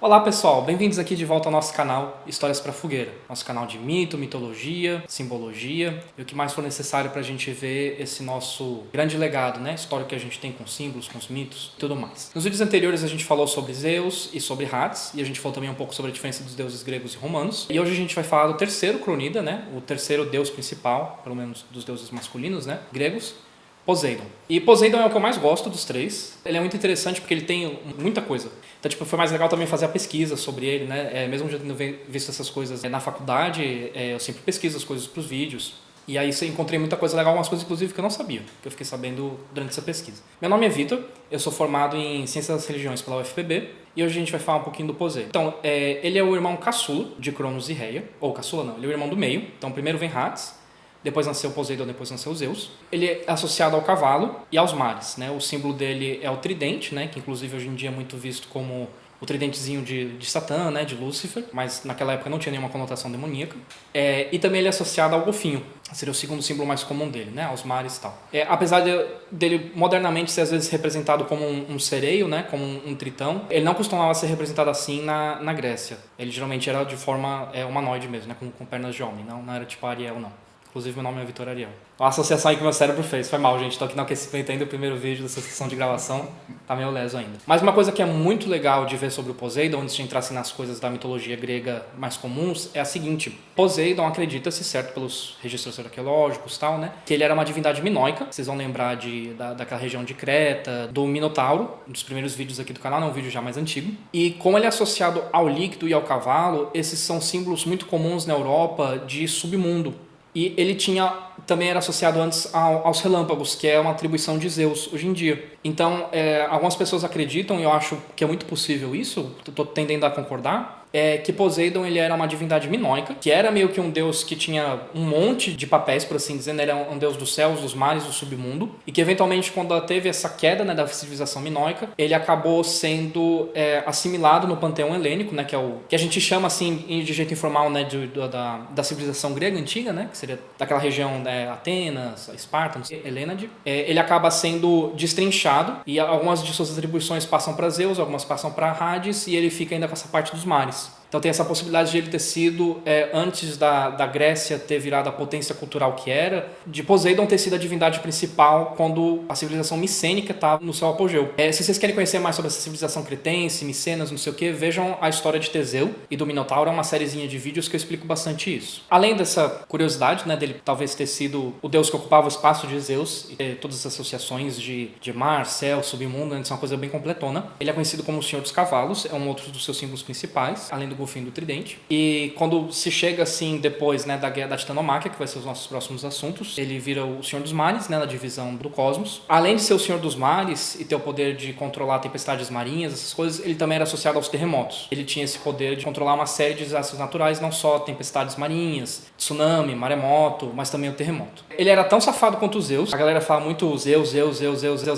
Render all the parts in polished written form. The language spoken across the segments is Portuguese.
Olá pessoal, bem-vindos aqui de volta ao nosso canal Histórias para Fogueira. Nosso canal de mito, mitologia, simbologia e o que mais for necessário para a gente ver esse nosso grande legado, né? Histórico que a gente tem com símbolos, com os mitos e tudo mais. Nos vídeos anteriores a gente falou sobre Zeus e sobre Hades e a gente falou também um pouco sobre a diferença dos deuses gregos e romanos. E hoje a gente vai falar do terceiro Cronida, né? O terceiro deus principal, pelo menos dos deuses masculinos, né? Gregos. Poseidon. E Poseidon é o que eu mais gosto dos três. Ele é muito interessante porque ele tem muita coisa. Então, foi mais legal também fazer a pesquisa sobre ele, né? Mesmo já tendo visto essas coisas na faculdade, eu sempre pesquiso as coisas para os vídeos. E aí eu encontrei muita coisa legal, umas coisas inclusive que eu não sabia, que eu fiquei sabendo durante essa pesquisa. Meu nome é Vitor, eu sou formado em Ciências das Religiões pela UFPB e hoje a gente vai falar um pouquinho do Poseidon. Então, ele é o irmão caçula de Cronos e Reia, ou caçula não, ele é o irmão do meio. Então, primeiro vem Hades, depois nasceu Poseidon, depois nasceu Zeus. Ele é associado ao cavalo e aos mares, né? O símbolo dele é o tridente, né? Que inclusive hoje em dia é muito visto como o tridentezinho de Satã, né? De Lúcifer, mas naquela época não tinha nenhuma conotação demoníaca. E também ele é associado ao golfinho, seria o segundo símbolo mais comum dele, né? Aos mares e tal. Apesar dele modernamente ser às vezes representado como um sereio, né? Como um tritão, ele não costumava ser representado assim na Grécia. Ele geralmente era de forma humanoide mesmo, né? Com pernas de homem, não era tipo Ariel, não. Inclusive, meu nome é Vitor Ariel. A associação aí que meu cérebro fez. Foi mal, gente. Tô aqui no aquecimento ainda, o primeiro vídeo dessa sessão de gravação. Tá meio leso ainda. Mas uma coisa que é muito legal de ver sobre o Poseidon, antes de entrar assim, nas coisas da mitologia grega mais comuns, é a seguinte. Poseidon acredita-se, certo, pelos registros arqueológicos e tal, né? Que ele era uma divindade minoica. Vocês vão lembrar daquela região de Creta, do Minotauro, um dos primeiros vídeos aqui do canal, um vídeo já mais antigo. E como ele é associado ao líquido e ao cavalo, esses são símbolos muito comuns na Europa de submundo. E ele também era associado antes aos relâmpagos, que é uma atribuição de Zeus hoje em dia. Então, algumas pessoas acreditam, e eu acho que é muito possível isso, estou tendendo a concordar, que Poseidon ele era uma divindade minoica, que era meio que um deus que tinha um monte de papéis, por assim dizer, né? Ele era um deus dos céus, dos mares, do submundo, e que eventualmente quando teve essa queda, né, da civilização minoica, ele acabou sendo assimilado no panteão helênico, né, que é o que a gente chama assim de jeito informal, né, da civilização grega antiga, né, que seria daquela região, né, Atenas, Esparta, Helênade. Ele acaba sendo destrinchado e algumas de suas atribuições passam para Zeus, algumas passam para Hades, e ele fica ainda com essa parte dos mares. Então tem essa possibilidade de ele ter sido, antes da Grécia ter virado a potência cultural que era, de Poseidon ter sido a divindade principal quando a civilização micênica estava no seu apogeu. Se vocês querem conhecer mais sobre essa civilização cretense, micenas, não sei o que, vejam a história de Teseu e do Minotauro, é uma sériezinha de vídeos que eu explico bastante isso. Além dessa curiosidade, né, dele talvez ter sido o deus que ocupava o espaço de Zeus e ter todas as associações de mar, céu, submundo, né, isso é uma coisa bem completona. Ele é conhecido como o Senhor dos Cavalos, é um outro dos seus símbolos principais, além do golfinho do tridente. E quando se chega assim depois, né, da guerra da Titanomáquia, que vai ser os nossos próximos assuntos, ele vira o Senhor dos Mares, né, na divisão do cosmos. Além de ser o Senhor dos Mares e ter o poder de controlar tempestades marinhas, essas coisas, ele também era associado aos terremotos. Ele tinha esse poder de controlar uma série de desastres naturais, não só tempestades marinhas, tsunami, maremoto, mas também o terremoto. Ele era tão safado quanto o Zeus. A galera fala muito Zeus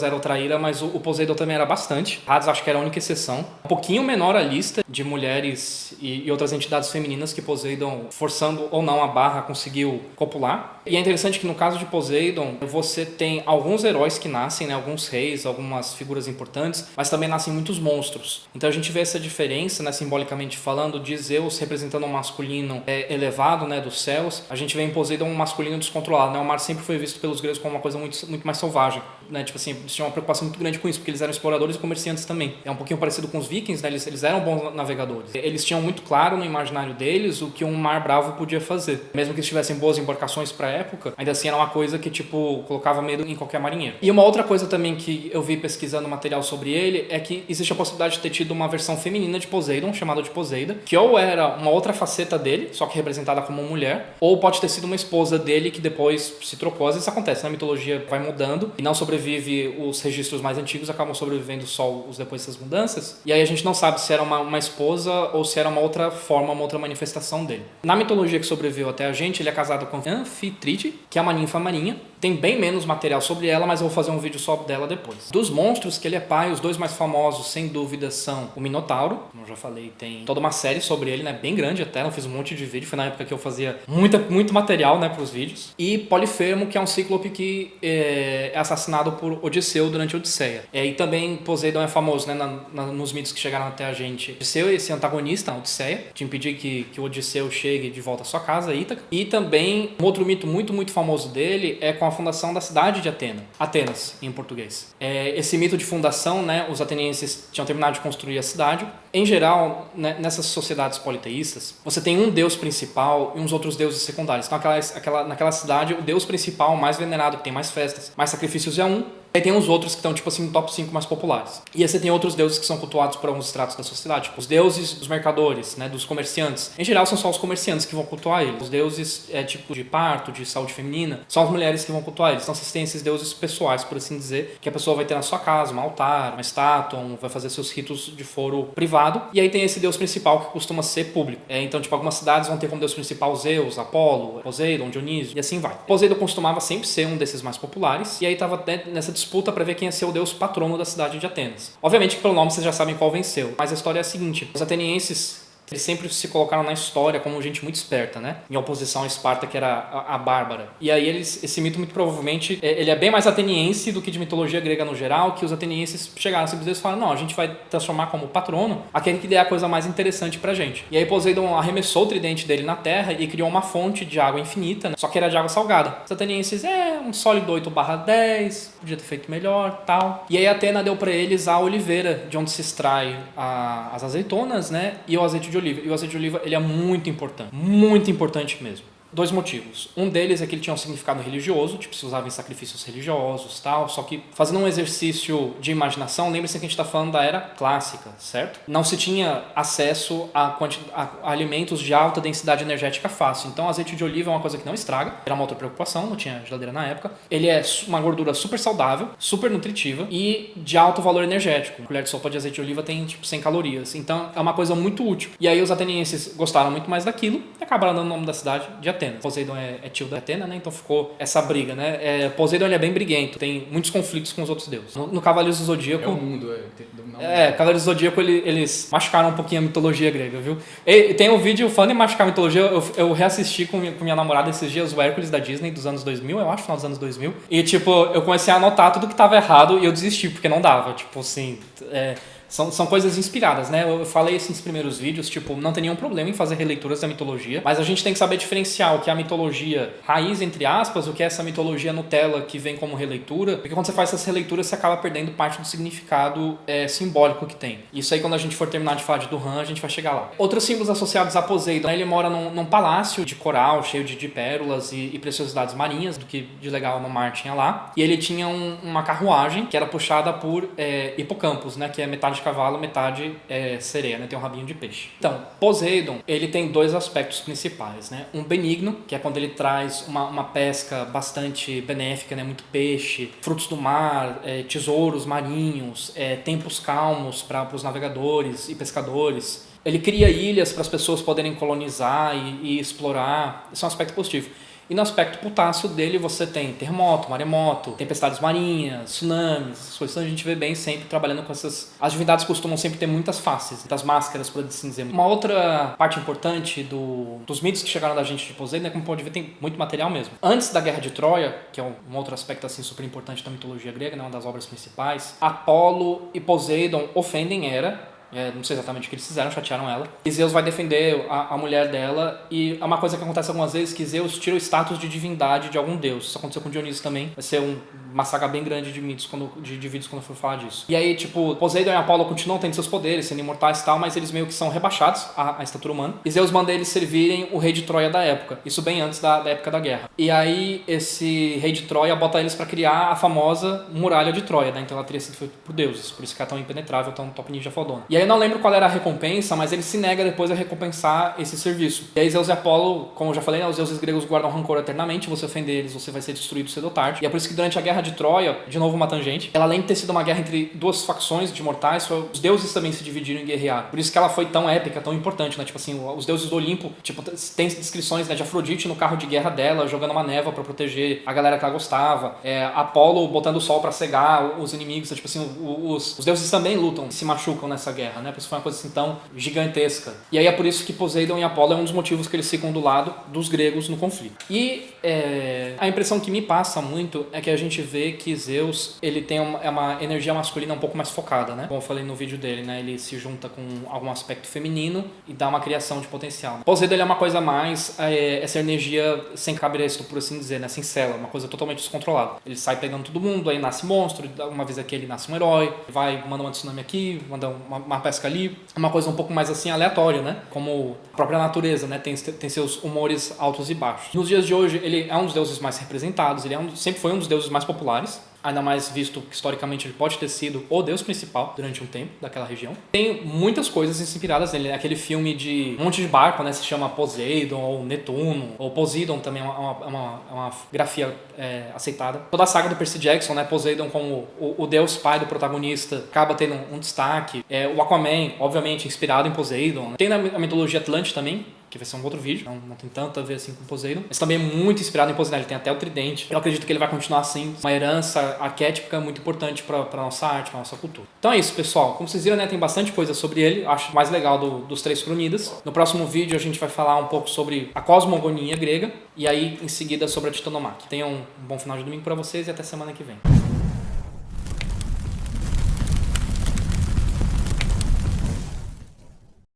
era o traíra, mas o Poseidon também era bastante. Hades acho que era a única exceção. Um pouquinho menor a lista de mulheres e outras entidades femininas que Poseidon, forçando ou não a barra, conseguiu copular. E é interessante que no caso de Poseidon, você tem alguns heróis que nascem, né, alguns reis, algumas figuras importantes, mas também nascem muitos monstros. Então a gente vê essa diferença, né, simbolicamente falando, de Zeus representando um masculino elevado, né, dos céus. A gente vê em Poseidon um masculino descontrolado, né? O mar sempre foi visto pelos gregos como uma coisa muito, muito mais selvagem, né? Tipo assim, eles tinham uma preocupação muito grande com isso, porque eles eram exploradores e comerciantes também. É um pouquinho parecido com os vikings, né? Eles eram bons navegadores. Eles tinham muito claro no imaginário deles o que um mar bravo podia fazer. Mesmo que eles tivessem boas embarcações para a época, ainda assim era uma coisa que, tipo, colocava medo em qualquer marinheiro. E uma outra coisa também que eu vi pesquisando material sobre ele é que existe a possibilidade de ter tido uma versão feminina de Poseidon, chamada de Poseida, que ou era uma outra faceta dele, só que representada como mulher, ou pode ter sido uma esposa dele que depois se trocou. Às vezes acontece, né? A mitologia vai mudando e não sobrevive os registros mais antigos, acabam sobrevivendo só os depois dessas mudanças. E aí a gente não sabe se era uma esposa ou se era uma outra forma, uma outra manifestação dele. Na mitologia que sobreviveu até a gente, ele é casado com Anfitrite, que é uma ninfa marinha, Tem bem menos material sobre ela, mas eu vou fazer um vídeo só dela depois. Dos monstros que ele é pai, os dois mais famosos, sem dúvida, são o Minotauro. Como eu já falei, tem toda uma série sobre ele, né? Bem grande até, eu fiz um monte de vídeo. Foi na época que eu fazia muito material, né, pros vídeos. E Polifemo, que é um cíclope que é assassinado por Odisseu durante a Odisseia. E também Poseidon é famoso, né, nos mitos que chegaram até a gente. Odisseu, esse antagonista na Odisseia, de impedir que o Odisseu chegue de volta à sua casa, Ítaca. E também um outro mito muito famoso dele é com a fundação da cidade de Atenas, em português. Esse mito de fundação, né, os atenienses tinham terminado de construir a cidade. Em geral, né, nessas sociedades politeístas, você tem um deus principal e uns outros deuses secundários. Então, naquela cidade, o deus principal, mais venerado, que tem mais festas, mais sacrifícios, é um. Aí tem os outros que estão, tipo assim, no top 5 mais populares. E aí você tem outros deuses que são cultuados por alguns estratos da sociedade. Tipo, os deuses dos mercadores, né, dos comerciantes. Em geral, são só os comerciantes que vão cultuar eles. Os deuses, tipo, de parto, de saúde feminina, são as mulheres que vão cultuar eles. Então, vocês têm esses deuses pessoais, por assim dizer, que a pessoa vai ter na sua casa, um altar, uma estátua, vai fazer seus ritos de foro privado. E aí tem esse deus principal que costuma ser público. Então, tipo, algumas cidades vão ter como deus principal Zeus, Apolo, Poseidon, Dionísio, e assim vai. Poseidon costumava sempre ser um desses mais populares. E aí tava nessa disputa para ver quem ia ser o deus patrono da cidade de Atenas. Obviamente que pelo nome vocês já sabem qual venceu, mas a história é a seguinte: os atenienses, eles sempre se colocaram na história como gente muito esperta, né? Em oposição a Esparta, que era a bárbara. E aí esse mito muito provavelmente, ele é bem mais ateniense do que de mitologia grega no geral, que os atenienses chegaram simplesmente e falaram: não, a gente vai transformar como patrono aquele que der a coisa mais interessante pra gente. E aí Poseidon arremessou o tridente dele na terra e criou uma fonte de água infinita, né? Só que era de água salgada. Os atenienses, um sólido 8/10, podia ter feito melhor, tal. E aí Atena deu pra eles a oliveira, de onde se extrai as azeitonas, né? E o azeite de oliva. E o azeite de oliva, ele é muito importante mesmo. Dois motivos. Um deles é que ele tinha um significado religioso, tipo, se usava em sacrifícios religiosos, tal. Só que, fazendo um exercício de imaginação, lembre-se que a gente está falando da era clássica, certo? Não se tinha acesso a alimentos de alta densidade energética fácil. Então, azeite de oliva é uma coisa que não estraga, era uma outra preocupação, não tinha geladeira na época. Ele é uma gordura super saudável, super nutritiva e de alto valor energético. Uma colher de sopa de azeite de oliva tem, tipo, 100 calorias. Então, é uma coisa muito útil. E aí, os atenienses gostaram muito mais daquilo e acabaram dando o nome da cidade de Atenas. Poseidon é tio da Atena, né? Então ficou essa briga, né? Poseidon, ele é bem briguento, tem muitos conflitos com os outros deuses. No Cavaleiros do Zodíaco... É o mundo, tem que dominar o mundo. Cavaleiros do Zodíaco, eles machucaram um pouquinho a mitologia grega, viu? E tem um vídeo falando em machucar a mitologia, eu reassisti com minha namorada esses dias, o Hércules da Disney, dos anos 2000, eu acho, final dos anos 2000. E, tipo, eu comecei a anotar tudo que tava errado e eu desisti, porque não dava. Tipo, assim... São coisas inspiradas, né? Eu falei isso nos primeiros vídeos, tipo, não tem nenhum problema em fazer releituras da mitologia, mas a gente tem que saber diferenciar o que é a mitologia raiz, entre aspas, o que é essa mitologia Nutella que vem como releitura, porque quando você faz essas releituras, você acaba perdendo parte do significado simbólico que tem. Isso aí, quando a gente for terminar de falar de Duran, a gente vai chegar lá. Outros símbolos associados a Poseidon, né? Ele mora num palácio de coral, cheio de pérolas e preciosidades marinhas, do que de legal no mar tinha lá, e ele tinha uma carruagem que era puxada por hipocampos, né? Que é metade de cavalo, metade sereia, né? Tem um rabinho de peixe. Então, Poseidon, ele tem dois aspectos principais, né? Um benigno, que é quando ele traz uma pesca bastante benéfica, né? Muito peixe, frutos do mar, tesouros marinhos, tempos calmos para os navegadores e pescadores. Ele cria ilhas para as pessoas poderem colonizar e explorar. Isso é um aspecto positivo. E no aspecto potássio dele você tem terremoto, maremoto, tempestades marinhas, tsunamis, essas coisas que a gente vê bem sempre trabalhando com essas... As divindades costumam sempre ter muitas faces, muitas máscaras, por assim dizer. Uma outra parte importante dos mitos que chegaram da gente de Poseidon, né, como pode ver, tem muito material mesmo. Antes da Guerra de Troia, que é um outro aspecto assim super importante da mitologia grega, né, uma das obras principais, Apolo e Poseidon ofendem Hera. Não sei exatamente o que eles fizeram, chatearam ela. E Zeus vai defender a mulher dela. E é uma coisa que acontece algumas vezes, que Zeus tira o status de divindade de algum deus. Isso aconteceu com Dionísio também. Vai ser uma saga bem grande de mitos de vídeos quando eu for falar disso. E aí, tipo, Poseidon e Apolo continuam tendo seus poderes, sendo imortais e tal, mas eles meio que são rebaixados à estatura humana. E Zeus manda eles servirem o rei de Troia da época. Isso bem antes da época da guerra. E aí, esse rei de Troia bota eles pra criar a famosa muralha de Troia, né? Então ela teria sido feita por deuses. Por isso que ela é tão impenetrável, tão top ninja fodona. E aí eu não lembro qual era a recompensa, mas ele se nega depois a recompensar esse serviço. E aí Zeus e Apolo, como eu já falei, né, os deuses gregos guardam rancor eternamente, você ofender eles, você vai ser destruído cedo ou tarde. E é por isso que durante a guerra de Troia, de novo uma tangente, ela além de ter sido uma guerra entre duas facções de mortais, os deuses também se dividiram em guerrear. Por isso que ela foi tão épica, tão importante, né? Tipo assim, os deuses do Olimpo, tipo, tem descrições, né, de Afrodite no carro de guerra dela, jogando uma névoa pra proteger a galera que ela gostava. Apolo botando o sol pra cegar os inimigos. Tipo assim, os deuses também lutam, se machucam nessa guerra, né? Por isso foi uma coisa assim tão gigantesca. E aí é por isso que Poseidon e Apolo é um dos motivos que eles ficam do lado dos gregos no conflito. E a impressão que me passa muito é que a gente vê que Zeus, ele tem uma energia masculina um pouco mais focada, né? Como eu falei no vídeo dele, né? Ele se junta com algum aspecto feminino e dá uma criação de potencial. Poseidon, ele é uma coisa mais essa energia sem cabresto, por assim dizer, né? Sem cela, uma coisa totalmente descontrolada. Ele sai pegando todo mundo, aí nasce monstro, uma vez aqui ele nasce um herói, vai, manda uma tsunami aqui, manda uma pesca ali. É uma coisa um pouco mais assim aleatória, né? Como a própria natureza, né? Tem seus humores altos e baixos. Nos dias de hoje, ele é um dos deuses mais representados, ele sempre foi um dos deuses mais populares. Ainda mais visto que historicamente ele pode ter sido o deus principal durante um tempo daquela região. Tem muitas coisas inspiradas nele, né? Aquele filme de um monte de barco, né? Se chama Poseidon ou Netuno, ou Poseidon também é uma grafia aceitada. Toda a saga do Percy Jackson, né? Poseidon como o deus pai do protagonista acaba tendo um destaque. O Aquaman, obviamente, inspirado em Poseidon. Tem na mitologia Atlante também, que vai ser um outro vídeo, não tem tanto a ver assim com Poseidon, mas também é muito inspirado em Poseidon, ele tem até o tridente. Eu acredito que ele vai continuar assim, uma herança arquétipica muito importante para nossa arte, para nossa cultura. Então é isso, pessoal. Como vocês viram, né, tem bastante coisa sobre ele, acho mais legal dos três Cronidas. No próximo vídeo a gente vai falar um pouco sobre a cosmogonia grega e aí em seguida sobre a titanomáquia. Tenham um bom final de domingo para vocês e até semana que vem.